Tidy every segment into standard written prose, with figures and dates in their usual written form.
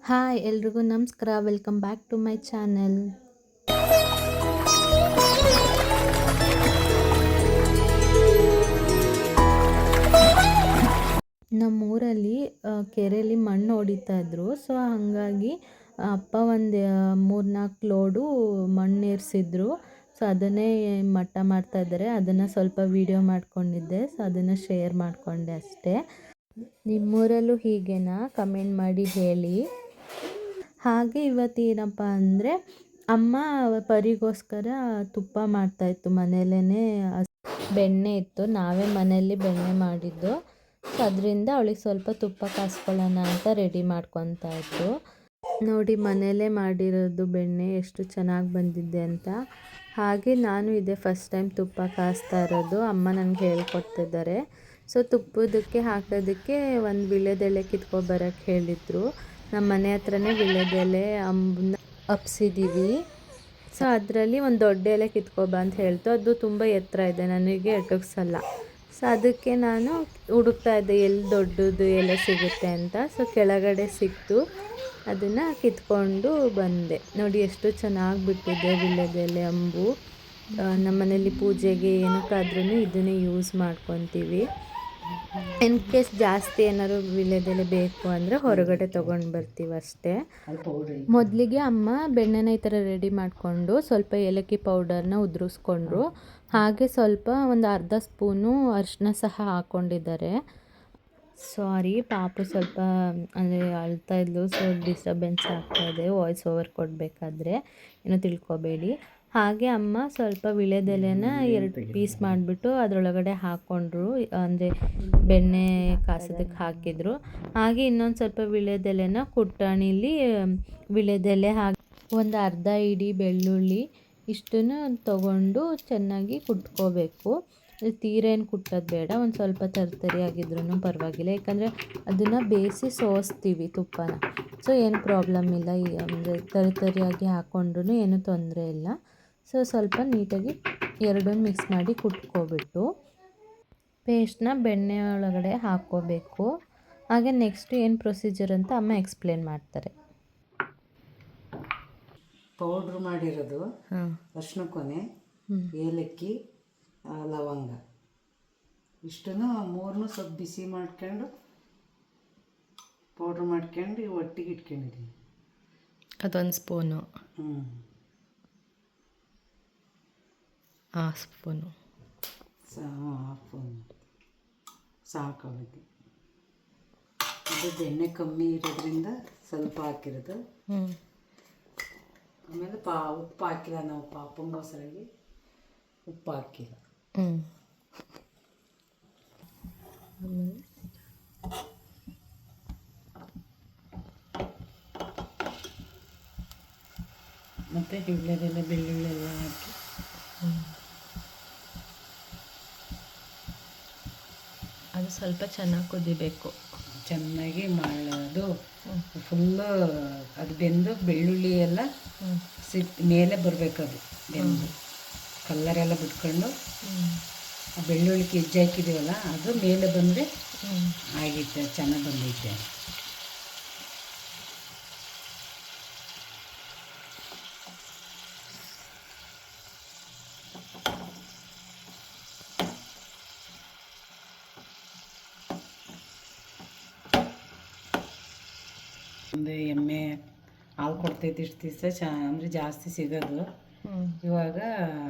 Hi ಎಲ್ರಿಗೂ ನಮಸ್ಕಾರ. Welcome back to my channel. ನಮ್ಮೂರಲ್ಲಿ ಕೆರೆಯಲ್ಲಿ ಮಣ್ಣು ಹೊಡಿತಾ ಇದ್ರು. ಸೊ ಹಾಗಾಗಿ ಅಪ್ಪ ಒಂದು 3-4 ಲೋಡು ಮಣ್ಣು ಏರಿಸಿದ್ರು. ಸೊ ಅದನ್ನೇ ಮಟ್ಟ ಮಾಡ್ತಾ ಇದ್ದಾರೆ. ಅದನ್ನು ಸ್ವಲ್ಪ ವಿಡಿಯೋ ಮಾಡ್ಕೊಂಡಿದ್ದೆ. ಸೊ ಅದನ್ನು ಶೇರ್ ಮಾಡಿಕೊಂಡೆ ಅಷ್ಟೇ. ನಿಮ್ಮೂರಲ್ಲೂ ಹೀಗೇನಾ? ಕಮೆಂಟ್ ಮಾಡಿ ಹೇಳಿ. ಹಾಗೆ ಇವತ್ತು ಏನಪ್ಪ ಅಂದರೆ ಅಮ್ಮ ಪರಿಗೋಸ್ಕರ ತುಪ್ಪ ಮಾಡ್ತಾಯಿತ್ತು. ಮನೆಯಲ್ಲೇ ಬೆಣ್ಣೆ ಇತ್ತು, ನಾವೇ ಮನೆಯಲ್ಲಿ ಬೆಣ್ಣೆ ಮಾಡಿದ್ದು. ಸೊ ಅದರಿಂದ ಅವಳಿಗೆ ಸ್ವಲ್ಪ ತುಪ್ಪ ಕಾಸ್ಕೊಳ್ಳೋಣ ಅಂತ ರೆಡಿ ಮಾಡ್ಕೊತಾ ಇತ್ತು. ನೋಡಿ ಮನೆಯಲ್ಲೇ ಮಾಡಿರೋದು ಬೆಣ್ಣೆ ಎಷ್ಟು ಚೆನ್ನಾಗಿ ಬಂದಿದೆ ಅಂತ. ಹಾಗೆ ನಾನು ಇದೇ ಫಸ್ಟ್ ಟೈಮ್ ತುಪ್ಪ ಕಾಸ್ತಾ ಇರೋದು. ಅಮ್ಮ ನನಗೆ ಹೇಳ್ಕೊಡ್ತಿದ್ದಾರೆ. ಸೊ ತುಪ್ಪದಕ್ಕೆ ಹಾಕೋದಕ್ಕೆ ಒಂದು ವೀಳ್ಯದೆಲೆ ಕಿತ್ಕೊಬರೋಕ್ಕೆ ಹೇಳಿದರು. ನಮ್ಮ ಮನೆ ಹತ್ರನೇ ವೀಳ್ಯದೆಲೆ ಅಂಬನ್ನ ಹಬ್ಸಿದ್ದೀವಿ. ಸೊ ಅದರಲ್ಲಿ ಒಂದು ದೊಡ್ಡ ಎಲೆ ಕಿತ್ಕೊಬ ಅಂತ ಹೇಳ್ತು. ಅದು ತುಂಬ ಎತ್ತರ ಇದೆ, ನನಗೆ ಎಟುಕ್ಸಲ್ಲ. ಸೊ ಅದಕ್ಕೆ ನಾನು ಹುಡುಕ್ತಾ ಇದ್ದೆ ಎಲ್ಲಿ ದೊಡ್ಡದು ಎಲೆ ಸಿಗುತ್ತೆ ಅಂತ. ಸೊ ಕೆಳಗಡೆ ಸಿಕ್ತು, ಅದನ್ನು ಕಿತ್ಕೊಂಡು ಬಂದೆ. ನೋಡಿ ಎಷ್ಟು ಚೆನ್ನಾಗಿ ಬಿಟ್ಟಿದೆ ವೀಳ್ಯದೆಲೆ ಅಂಬು. ನಮ್ಮ ಮನೇಲಿ ಪೂಜೆಗೆ ಏನಕ್ಕಾದ್ರೂ ಇದನ್ನೇ ಯೂಸ್ ಮಾಡ್ಕೊತೀವಿ. ಇನ್ ಕೇಸ್ ಜಾಸ್ತಿ ಏನಾದ್ರು ವೀಳ್ಯದೆಲೆ ಬೇಕು ಅಂದರೆ ಹೊರಗಡೆ ತೊಗೊಂಡು ಬರ್ತೀವಿ ಅಷ್ಟೇ. ಮೊದಲಿಗೆ ಅಮ್ಮ ಬೆಣ್ಣೆನ ಈ ಥರ ರೆಡಿ ಮಾಡಿಕೊಂಡು ಸ್ವಲ್ಪ ಏಲಕ್ಕಿ ಪೌಡರ್ನ ಉದುರಿಸ್ಕೊಂಡ್ರು. ಹಾಗೆ ಸ್ವಲ್ಪ ಒಂದು ಅರ್ಧ ಸ್ಪೂನು ಅರಿಶಿನ ಸಹ ಹಾಕ್ಕೊಂಡಿದ್ದಾರೆ. ಸಾರಿ, ಪಾಪು ಸ್ವಲ್ಪ ಅಂದರೆ ಅಳ್ತಾ ಇದ್ಲು. ಸೊ ಡಿಸ್ಟರ್ಬೆನ್ಸ್ ಆಗ್ತಾಯಿದೆ ವಾಯ್ಸ್ ಓವರ್ ಕೊಡಬೇಕಾದ್ರೆ, ಏನೋ ತಿಳ್ಕೊಬೇಡಿ. ಹಾಗೆ ಅಮ್ಮ ಸ್ವಲ್ಪ ವೀಳ್ಯದೆಲೆನ 2 ಪೀಸ್ ಮಾಡಿಬಿಟ್ಟು ಅದರೊಳಗಡೆ ಹಾಕ್ಕೊಂಡ್ರು, ಅಂದರೆ ಬೆಣ್ಣೆ ಕಾಸೋದಕ್ಕೆ ಹಾಕಿದರು. ಹಾಗೆ ಇನ್ನೊಂದು ಸ್ವಲ್ಪ ವೀಳ್ಯದೆಲೆನ ಕುಟ್ಟಾಣಿಲಿ ವೀಳ್ಯದೆಲೆ ಹಾಕಿ ಒಂದು ಅರ್ಧ ಇಡೀ ಬೆಳ್ಳುಳ್ಳಿ ಇಷ್ಟನ್ನು ತೊಗೊಂಡು ಚೆನ್ನಾಗಿ ಕುಟ್ಕೋಬೇಕು. ತೀರೇನು ಕುಟ್ಟೋದು ಬೇಡ, ಒಂದು ಸ್ವಲ್ಪ ತರ್ತರಿ ಆಗಿದ್ರೂ ಪರವಾಗಿಲ್ಲ. ಯಾಕಂದರೆ ಅದನ್ನು ಬೇಯಿಸಿ ಸೋಸ್ತೀವಿ ತುಪ್ಪನ. ಸೊ ಏನು ಪ್ರಾಬ್ಲಮ್ ಇಲ್ಲ, ಅಂದರೆ ತರಿಯಾಗಿ ಹಾಕ್ಕೊಂಡ್ರೂ ಏನೂ ತೊಂದರೆ ಇಲ್ಲ. ಸೊ ಸ್ವಲ್ಪ ನೀಟಾಗಿ ಎರಡನ್ನೂ ಮಿಕ್ಸ್ ಮಾಡಿ ಕುಟ್ಕೊಬಿಟ್ಟು ಪೇಸ್ಟ್ನ ಬೆಣ್ಣೆ ಒಳಗಡೆ ಹಾಕ್ಕೋಬೇಕು. ಹಾಗೆ ನೆಕ್ಸ್ಟ್ ಏನು ಪ್ರೊಸೀಜರ್ ಅಂತ ಅಮ್ಮ ಎಕ್ಸ್ಪ್ಲೇನ್ ಮಾಡ್ತಾರೆ. ಪೌಡ್ರ್ ಮಾಡಿರೋದು ಅರಿಶಿನ ಕೊನೆ, ಏಲಕ್ಕಿ, ಲವಂಗ ಇಷ್ಟನ್ನು ಮೂರನ್ನೂ ಸ್ವಲ್ಪ ಬಿಸಿ ಮಾಡ್ಕೊಂಡು ಪೌಡ್ರ್ ಮಾಡ್ಕೊಂಡು ಒಟ್ಟಿಗೆ ಇಟ್ಕೊಂಡಿದ್ದೀನಿ. ಅದೊಂದು ಸ್ಪೂನು, ಹಾಫ್ ಸ್ಪೂನು ಸಾಕಾಗುತ್ತೆ. ಅದು ಎಣ್ಣೆ ಕಮ್ಮಿ ಇರೋದ್ರಿಂದ ಸ್ವಲ್ಪ ಹಾಕಿರೋದು. ಆಮೇಲೆ ಉಪ್ಪು ಹಾಕಿಲ್ಲ, ನಾವು ಪಾಪಂಗೋಸ್ಕರಾಗಿ ಉಪ್ಪು ಹಾಕಿಲ್ಲ. ಮತ್ತು ವೀಳ್ಯದೆಲೆ ಬೆಳ್ಳುಳ್ಳಿ ಎಲ್ಲ ಹಾಕಿ ಅದು ಸ್ವಲ್ಪ ಚೆನ್ನಾಗಿ ಕುದಿಬೇಕು. ಚೆನ್ನಾಗಿ ಮಾಡೋದು ಫುಲ್ಲು ಅದು ಬೆಂದು ಬೆಳ್ಳುಳ್ಳಿ ಎಲ್ಲ ಮೇಲೆ ಬರಬೇಕು. ಅದು ಬೆಂದು ಕಲ್ಲರೆಲ್ಲ ಬಿಟ್ಕೊಂಡು ಬೆಳ್ಳುಳ್ಳಿ ಹೆಜ್ಜೆ ಹಾಕಿದ್ದೀವಲ್ಲ ಅದು ಮೇಲೆ ಬಂದರೆ ಆಗಿತ್ತೆ, ಚೆನ್ನಾಗಿ ಬಂದೈತೆ. ಒಂದು ಎಮ್ಮೆ ಹಾಲು ಕೊಡ್ತೈತೆ ಇಷ್ಟು ದಿವಸ ಅಂದರೆ ಜಾಸ್ತಿ ಸಿಗೋದು. ಇವಾಗ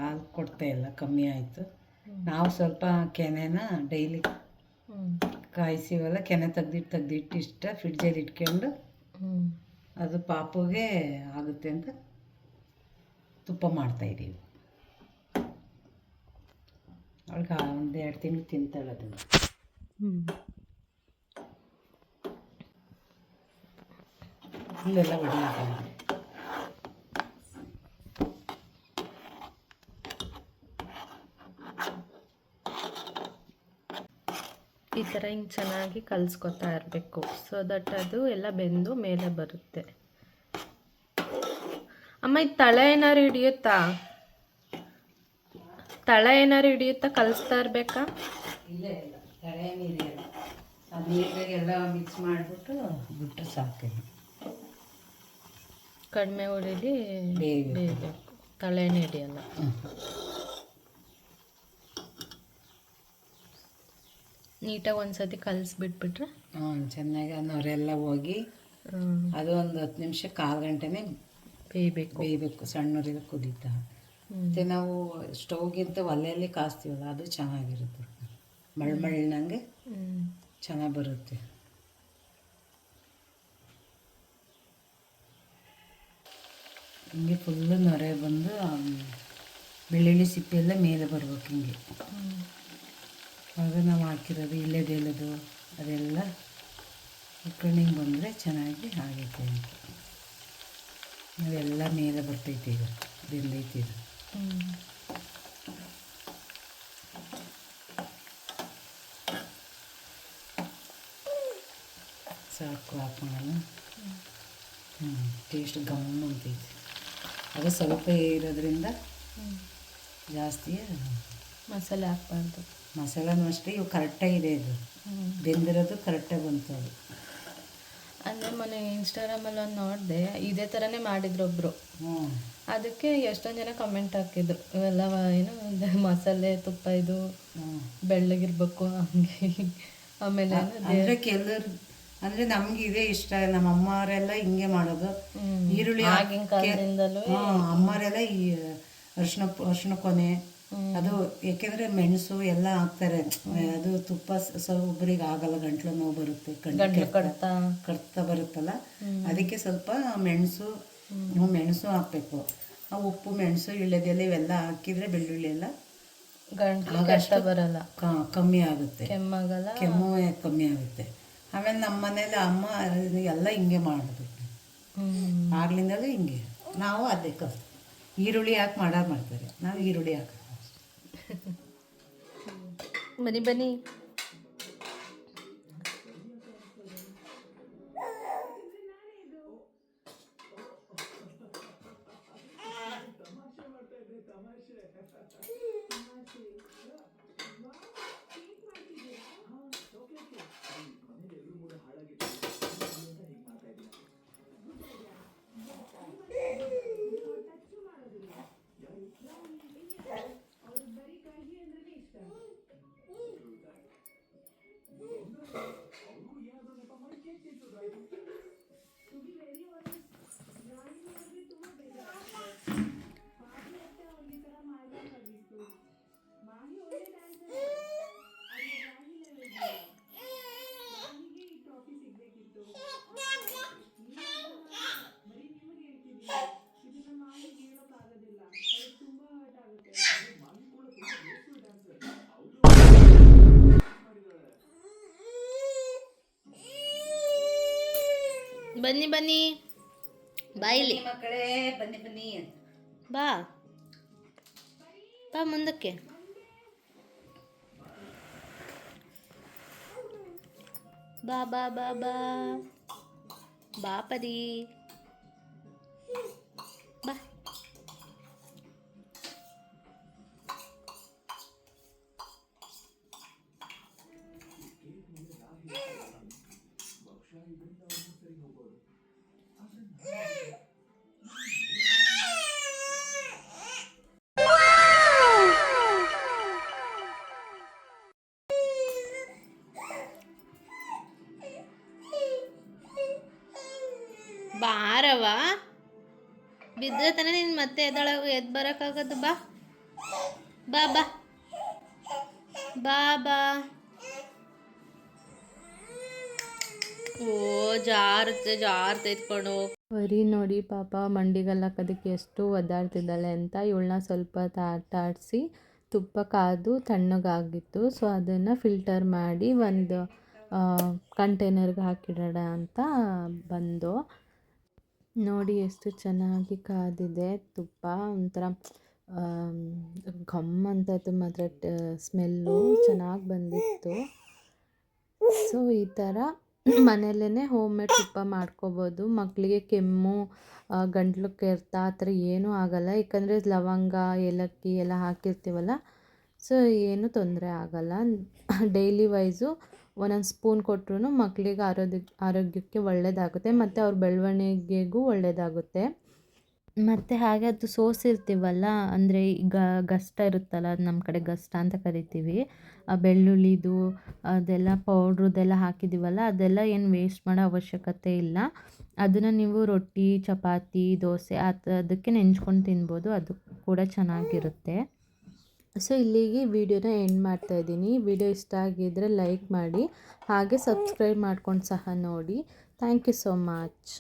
ಹಾಲು ಕೊಡ್ತಾಯಿಲ್ಲ, ಕಮ್ಮಿ ಆಯಿತು. ನಾವು ಸ್ವಲ್ಪ ಕೆನೆನ ಡೈಲಿ ಕಾಯಿಸಿವಲ್ಲ, ಕೆನೆ ತೆಗ್ದಿಟ್ಟು ಇಷ್ಟ ಫ್ರಿಡ್ಜಲ್ಲಿ ಇಟ್ಕೊಂಡು ಅದು ಪಾಪುಗೆ ಆಗುತ್ತೆ ಅಂತ ತುಪ್ಪ ಮಾಡ್ತಾಯಿದ್ದೀವಿ. ಅವಳಿಗೆ 1-2 ತಿಂಗಳು ತಿಂತಾಳೆ ಅದನ್ನು. ಇಲ್ಲೆಲ್ಲ ಹೊಡಿಯೋದು ಈ ಥರ ಹಿಂಗೆ ಚೆನ್ನಾಗಿ ಕಲಿಸ್ಕೊತಾ ಇರಬೇಕು. ಸೊ ದಟ್ ಅದು ಎಲ್ಲ ಬೆಂದು ಮೇಲೆ ಬರುತ್ತೆ. ಅಮ್ಮ ಇದು ತಳ ಏನಾರು ಹಿಡಿಯುತ್ತಾ? ಕಲಿಸ್ತಾ ಇರಬೇಕಾ? ಇಲ್ಲ ತಳೆ ನೀರಿಯಲ್ಲ, ಅದು ನೀರಾಗೆಲ್ಲ ಮಿಕ್ಸ್ ಮಾಡಿಬಿಟ್ಟು ಬಿಟ್ಟರೆ ಸಾಕು. ಕಡಿಮೆ ಉರಿಲಿ ಬೇಯಬೇಕು, ತಳೆನೇ ಹಿಡಿಯಲ್ಲ. ನೀಟಾಗಿ ಒಂದ್ಸತಿ ಕಲಿಸ್ಬಿಟ್ಬಿಟ್ರೆ ಚೆನ್ನಾಗಿ ಆ ನೊರೆಲ್ಲ ಹೋಗಿ ಅದು ಒಂದು 10 ನಿಮಿಷ, ಕಾಲು ಗಂಟೆನೇ ಬೇಯಬೇಕು ಸಣ್ಣ ಉರಿಲಿ ಕುದೀತಾ. ಮತ್ತು ನಾವು ಸ್ಟವ್ಗಿಂತ ಒಲೆಯಲ್ಲಿ ಕಾಸ್ತೀವಲ್ಲ ಅದು ಚೆನ್ನಾಗಿರುತ್ತೆ, ಮಳ್ಮಳ್ನಂಗೆ ಚೆನ್ನಾಗಿ ಬರುತ್ತೆ. ಹಿಂಗೆ ಫುಲ್ಲು ನೊರೆ ಬಂದು ಬೆಳ್ಳುಳ್ಳಿ ಸಿಪ್ಪೆಲ್ಲ ಮೇಲೆ ಬರ್ಬೇಕು ಹಿಂಗೆ. ಆಗ ನಾವು ಹಾಕಿರೋದು ಇಲ್ಲದೇಳೋದು ಅದೆಲ್ಲ ಉಕ್ಕಣಿಗೆ ಬಂದರೆ ಚೆನ್ನಾಗಿ ಆಗೈತೆ ಅಂತ. ನಾವೆಲ್ಲ ಮೇಲೆ ಬರ್ತೈತೆ, ಈಗ ಬೆಂದೈತೆ ಇದು. ಸಾಕು ಹಾಕೋಣ. ಟೇಸ್ಟ್ ಗಮ್ ಅಂತೈತೆ. ಅದು ಸ್ವಲ್ಪ ಇರೋದ್ರಿಂದ ಜಾಸ್ತಿ ಮಸಾಲೆ ಹಾಕ್ಬಾರ್ದು. ಮಸಾಲನೂ ಅಷ್ಟೇ, ಇವು ಕರೆಕ್ಟಾಗಿದೆ, ಇದು ಬೆಂದಿರೋದು ಕರೆಕ್ಟಾಗಿ ಬಂತು ಅದು. ಅಂದರೆ ಮೊನ್ನೆ ಇನ್ಸ್ಟಾಗ್ರಾಮಲ್ಲಿ ಒಂದು ನೋಡಿದೆ, ಇದೇ ಥರನೇ ಮಾಡಿದ್ರು ಒಬ್ಬರು. ಅದಕ್ಕೆ ಎಷ್ಟೊಂದು ಜನ ಕಮೆಂಟ್ ಹಾಕಿದ್ರು, ಇವೆಲ್ಲ ಏನು ಮಸಾಲೆ ತುಪ್ಪ ಇದು ಬೆಳ್ಳಗಿರ್ಬೇಕು ಹಂಗೆ. ಆಮೇಲೆ ಅಂದರೆ ಕೆಲವರು ಅಂದರೆ ನಮ್ಗೆ ಇದೇ ಇಷ್ಟ, ನಮ್ಮ ಅಮ್ಮವರೆಲ್ಲ ಹಿಂಗೆ ಮಾಡೋದು. ಈರುಳ್ಳಿ ಆಗಿನ ಕಾಲದಿಂದಲೂ ಅಮ್ಮರೆಲ್ಲ ಈ ಅರ್ಶಿನ ಕೊನೆ ಅದು, ಏಕೆಂದರೆ ಮೆಣಸು ಎಲ್ಲ ಹಾಕ್ತಾರೆ. ಅದು ತುಪ್ಪ ಒಬ್ಬರಿಗೆ ಆಗಲ್ಲ, ಗಂಟ್ಲು ನೋವು ಬರುತ್ತೆ, ಕಡ್ತಾ ಬರುತ್ತಲ್ಲ, ಅದಕ್ಕೆ ಸ್ವಲ್ಪ ಮೆಣಸು ಹಾಕಬೇಕು. ಉಪ್ಪು, ಮೆಣಸು, ಇಳ್ಳೆದೆಲೆ ಇವೆಲ್ಲ ಹಾಕಿದರೆ ಬೆಳ್ಳುಳ್ಳಿ ಎಲ್ಲ ಗಂಟು ಬರಲ್ಲ, ಕಮ್ಮಿ ಆಗುತ್ತೆ, ಕೆಮ್ಮು ಕಮ್ಮಿ ಆಗುತ್ತೆ. ಆಮೇಲೆ ನಮ್ಮ ಮನೇಲಿ ಅಮ್ಮ ಎಲ್ಲ ಹಿಂಗೆ ಮಾಡೋದು, ಆಗ್ಲಿಂದಲೂ ಹಿಂಗೆ. ನಾವು ಅದೇ ಈರುಳ್ಳಿ ಹಾಕಿ ಮಾಡ್ತಾರೆ, ನಾವು ಈರುಳ್ಳಿ ಹಾಕಿ. ಬನ್ನಿ ಬನ್ನಿ. ಬನ್ನಿ ಬನ್ನಿ, ಬಾಯಿಲಿ ಮಕ್ಕಳೇ, ಬನ್ನಿ ಬನ್ನಿ, ಬಾ ಬಾ ಮುಂದಕ್ಕೆ. ಬಾ ಬಾ ಬಾ ಬಾ ಬಾ ಪರಿ, ಬಾ. ಬಾರವ, ಬಿದ್ದರೆ ತಾನೇ ನೀನು ಮತ್ತೆ ಎದ್ದು ಬರೋಕ್ಕಾಗೋದು. ಬಾ ಬಾ ಬಾ ಬಾ ಬಾ. ಓ ಜಾರುತ್ತೆ ಎತ್ಕೊಂಡು. ಬರೀ ನೋಡಿ ಪಾಪ ಮಂಡಿಗೆಲ್ಲ ಹಾಕೋದಕ್ಕೆ ಎಷ್ಟು ಒದ್ದಾಡ್ತಿದ್ದಾಳೆ ಅಂತ. ಇವಳನ್ನ ಸ್ವಲ್ಪ ಆಟಾಡಿಸಿ ತುಪ್ಪ ಕಾದು ತಣ್ಣಗಾಗಿತ್ತು, ಸೊ ಅದನ್ನು ಫಿಲ್ಟರ್ ಮಾಡಿ ಒಂದು ಕಂಟೈನರ್ಗೆ ಹಾಕಿಡೋಣ ಅಂತ ಬಂದು ನೋಡಿ ಎಷ್ಟು ಚೆನ್ನಾಗಿ ಕಾದಿದೆ ತುಪ್ಪ. ಒಂಥರ ಘಮ್ ಅಂತ ಮಾತ್ರ ಸ್ಮೆಲ್ಲು ಚೆನ್ನಾಗಿ ಬಂದಿತ್ತು. ಸೊ ಈ ಥರ ಮನೆಯಲ್ಲೇ ಹೋಮ್ ಮೇಡ್ ತುಪ್ಪ ಮಾಡ್ಕೋಬೋದು. ಮಕ್ಕಳಿಗೆ ಕೆಮ್ಮು, ಗಂಟ್ಲು ಕೆರೆತ ಆ ಥರ ಏನೂ ಆಗೋಲ್ಲ, ಯಾಕಂದರೆ ಲವಂಗ, ಏಲಕ್ಕಿ ಎಲ್ಲ ಹಾಕಿರ್ತೀವಲ್ಲ, ಸೊ ಏನೂ ತೊಂದರೆ ಆಗೋಲ್ಲ. ಡೈಲಿ ವೈಸು ಒಂದೊಂದು ಸ್ಪೂನ್ ಕೊಟ್ಟರು ಮಕ್ಕಳಿಗೆ ಆರೋಗ್ಯಕ್ಕೆ ಒಳ್ಳೆಯದಾಗುತ್ತೆ, ಮತ್ತು ಅವ್ರ ಬೆಳವಣಿಗೆಗೂ ಒಳ್ಳೆಯದಾಗುತ್ತೆ. ಮತ್ತು ಹಾಗೆ ಅದು ಸೋಸಿರ್ತೀವಲ್ಲ, ಅಂದರೆ ಈಗ ಗಸ್ಟ ಇರುತ್ತಲ್ಲ, ಅದು ನಮ್ಮ ಕಡೆ ಗಸ್ಟ ಅಂತ ಕರಿತೀವಿ. ಆ ಬೆಳ್ಳುಳ್ಳಿದು ಅದೆಲ್ಲ ಪೌಡ್ರದ್ದೆಲ್ಲ ಹಾಕಿದ್ದೀವಲ್ಲ, ಅದೆಲ್ಲ ಏನು ವೇಸ್ಟ್ ಮಾಡೋ ಅವಶ್ಯಕತೆ ಇಲ್ಲ. ಅದನ್ನು ನೀವು ರೊಟ್ಟಿ, ಚಪಾತಿ, ದೋಸೆ ಅದಕ್ಕೆ ನೆಂಚ್ಕೊಂಡು ತಿನ್ಬೋದು. ಅದು ಕೂಡ ಚೆನ್ನಾಗಿರುತ್ತೆ. ಸೊ ಇಲ್ಲಿಗೆ ವಿಡಿಯೋನ ಎಂಡ್ ಮಾಡ್ತಾಯಿದ್ದೀನಿ. ವಿಡಿಯೋ ಇಷ್ಟ ಆಗಿದ್ದರೆ ಲೈಕ್ ಮಾಡಿ, ಹಾಗೆ ಸಬ್ಸ್ಕ್ರೈಬ್ ಮಾಡ್ಕೊಂಡು ಸಹ ನೋಡಿ. Thank you so much.